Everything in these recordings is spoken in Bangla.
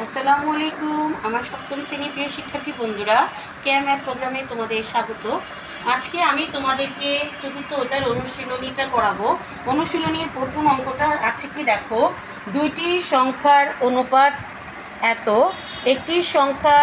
আসসালামু আলাইকুম। আমার সপ্তম শ্রেণীর প্রিয় শিক্ষার্থী বন্ধুরা, ম্যাথ প্রোগ্রামে তোমাদের স্বাগত। আজকে আমি তোমাদেরকে চতুর্থ অধ্যায়ের অনুশীলনীটা করাবো। অনুশীলনীর প্রথম অঙ্কটা আছে কি দেখো, দুইটি সংখ্যার অনুপাত এত, একটি সংখ্যা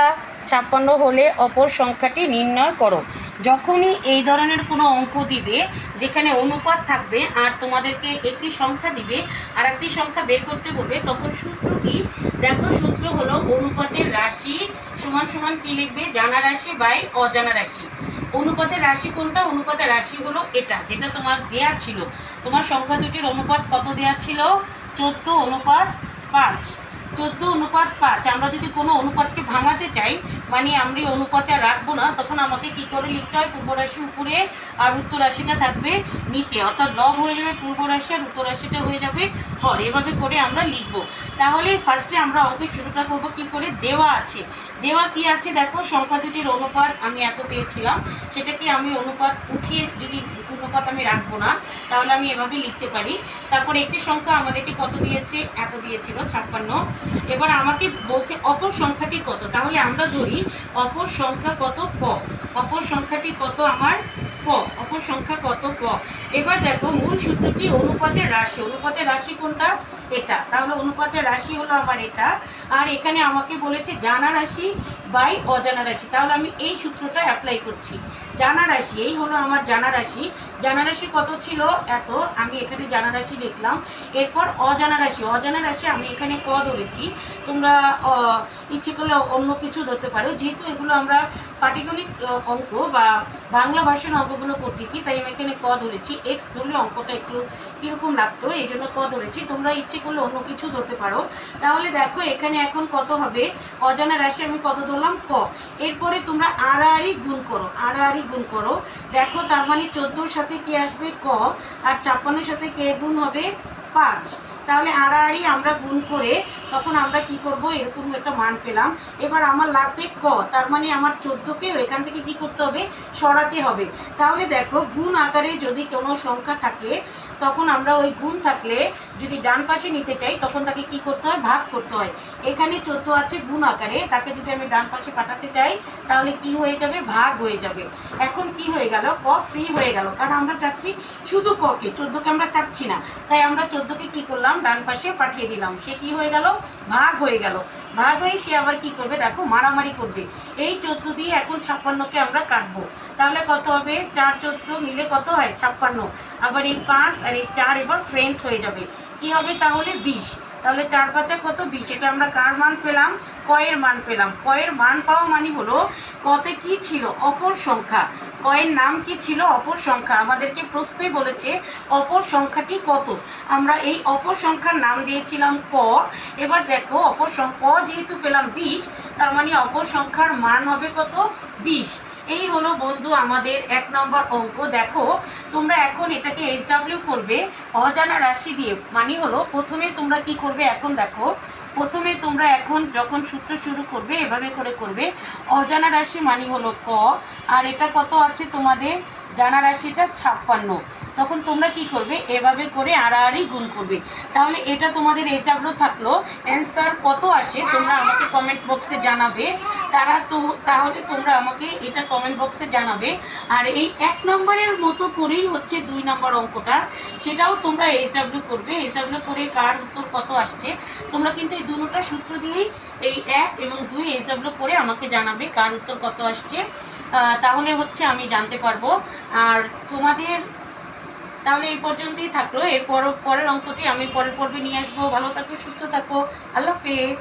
56 হলে অপর সংখ্যাটি নির্ণয় করো। যখনই এই ধরনের কোনো অঙ্ক দিবে যেখানে অনুপাত থাকবে আর তোমাদেরকে একটি সংখ্যা দিবে আর একটি সংখ্যা বের করতে বলবে, তখন সূত্র কি দেখো, সূত্র হলো অনুপাতের রাশি সমান সমান কি লিখবে, জানা রাশি বাই অজানা রাশি। অনুপাতের রাশি কোনটা? অনুপাতের রাশি হলো এটা, যেটা তোমার দেয়া ছিল। তোমার সংখ্যা দুটির অনুপাত কত দেয়া ছিল? 14:5। 14:5। আমরা যদি কোনো অনুপাতকে ভাঙাতে চাই, মানে আমরা অনুপাতে রাখবো না, তখন আমাকে কি করে লিখতে হয়? পূর্ব রাশি উপরে আর উত্তর রাশিটা থাকবে নিচে, অর্থাৎ লব হয়ে যাবে পূর্ব রাশি আর উত্তর রাশিটা হয়ে যাবে হর। এভাবে করে আমরা লিখব। তাহলে ফার্স্টে আমরা অঙ্কের শুরুটা করব কি করে? দেওয়া আছে, দেওয়া কি আছে দেখো, সংখ্যা দুটির অনুপাত আমি এত পেয়েছিলাম, সেটাকে আমি অনুপাত উঠিয়ে, যদি অনুপাত আমি রাখবো না তাহলে আমি এভাবে লিখতে পারি। তারপর একটি সংখ্যা আমাদেরকে কত দিয়েছে? এত দিয়েছিল, 56। এবার আমাকে বলছে অপর সংখ্যাটি কত। তাহলে আমরা ধরি অপর সংখ্যা কত? ক। অপর সংখ্যাটি কত আমার? ক। অপর সংখ্যা কত? ক। এবার দেখো মূল সূত্র কি? অনুপাতের রাশি। অনুপাতের রাশি কোনটা? এটা। তাহলে অনুপাতের রাশি হলো আমার এটা। আর এখানে আমাকে বলেছে জানা রাশি বাই অজানা রাশি। তাহলে আমি এই সূত্রটা অ্যাপ্লাই করছি। জানা রাশি, এই হলো আমার জানা রাশি। জানা রাশি কত ছিল? এত। আমি এখানে জানা রাশি লিখলাম। এরপর অজানা রাশি, অজানা রাশি আমি এখানে ক ধরেছি। তোমরা ইচ্ছে করলে অন্য কিছু ধরতে পারো, যেহেতু এগুলো আমরা পাটিগণিত অঙ্ক বা বাংলা ভাষার অঙ্কগুলো করতেছি, তাই আমি এখানে ক ধরেছি। এক্স ধরলে অঙ্কটা একটু কীরকম লাগতো, এই জন্য ক ধরেছি। তোমরা ইচ্ছে করলে অন্য কিছু ধরতে পারো। তাহলে দেখো এখানে এখন কত হবে? অজানা রাশি আমি কত ধরলাম? ক। এরপরে তোমরা আড়াআড়ি গুণ করো, আড়াআড়ি গুণ করো। দেখো তার মানে 14-র সাথে কে আসবে? ক। আর 56-এর সাথে কে গুণ হবে? 5। তাহলে আড়াআড়ি আমরা গুণ করে তখন আমরা কি করব? এরকম একটা মান পেলাম। এবার আমার লাগবে ক, তার মানে আমার 14-কেও এখান থেকে কি করতে হবে? সরাতে হবে। তাহলে দেখো গুণ আকারে যদি কোনো সংখ্যা থাকে, তখন আমরা ওই গুণ থাকলে যদি ডান পাশে নিতে চাই, তখন তাকে কি করতে হয়? ভাগ করতে হয়। এখানে 14 আছে গুণ আকারে, তাকে যদি আমি ডান পাশে পাঠাতে চাই তাহলে কি হয়ে যাবে? ভাগ হয়ে যাবে। এখন কি হয়ে গেল? ক ফ্রি হয়ে গেল, কারণ আমরা চাচ্ছি শুধু ককে, 14-কে আমরা চাচ্ছি না। তাই আমরা 14-কে কি করলাম? ডান পাশে পাঠিয়ে দিলাম। সে কি হয়ে গেল? ভাগ হয়ে গেল। ভাগ হয়ে সে আবার কি করবে? দেখো মারামারি করবে। এই 14 দিয়ে এখন 56-কে আমরা কাটবো। তাহলে কত হবে? 4-14 মিলে কত হয়? 56। আবার এই 5 আর এই 4 এবার ফ্রেন্ড হয়ে যাবে। কি হবে তাহলে? 20। তাহলে 4-5 কত? 20। এটা আমরা কার মান পেলাম? কয়ের মান পেলাম। কয়ের মান পাওয়া মানে হলো কতে কি ছিল? অপর সংখ্যা। কয়ের নাম কি ছিল? অপর সংখ্যা। আমাদেরকে প্রশ্নই বলেছে অপর সংখ্যাটি কত। আমরা এই অপর সংখ্যার নাম দিয়েছিলাম ক। এবার দেখো অপর সংখ্যা ক যেহেতু পেলাম 20, তার মানে অপর সংখ্যার মান হবে কত? 20। এই হলো বন্ধু আমাদের 1 নম্বর অঙ্ক। দেখো তোমরা এখন এটাকে SW করবে অজানা রাশি দিয়ে। মানে হলো প্রথমে তোমরা কি করবে? এখন দেখো প্রথমে তোমরা এখন যখন সূত্র শুরু করবে এভাবে করে করবে। অজানা রাশি মানে হলো ক, আর এটা কত আছে তোমাদের? জানা রাশিটা 56। তখন তোমরা কি করবে? এভাবে করে আড়াআড়ি গুণ করবে। তাহলে এটা তোমাদের SW থাকলো। অ্যান্সার কত আসে তোমরা আমাকে কমেন্ট বক্সে জানাবে। তাহলে তোমরা আমাকে এটা কমেন্ট বক্সে জানাবে। আর এই 1 নম্বরের মতো করেই হচ্ছে 2 নম্বর অঙ্কটা, সেটাও তোমরা SW করবে। SW করে কার উত্তর কত আসছে তোমরা কিন্তু এই দুটোটা সূত্র দিয়েই, এই 1 এবং 2 SW করে আমাকে জানাবে কার উত্তর কত আসছে। তাহলে হচ্ছে আমি জানতে পারবো। আর তোমাদের তাহলে এই পর্যন্তই থাকলো। পরের অঙ্কটি আমি পরের পর্বে নিয়ে আসবো। ভালো থাকো, সুস্থ থাকো। আল্লাহ হাফেজ।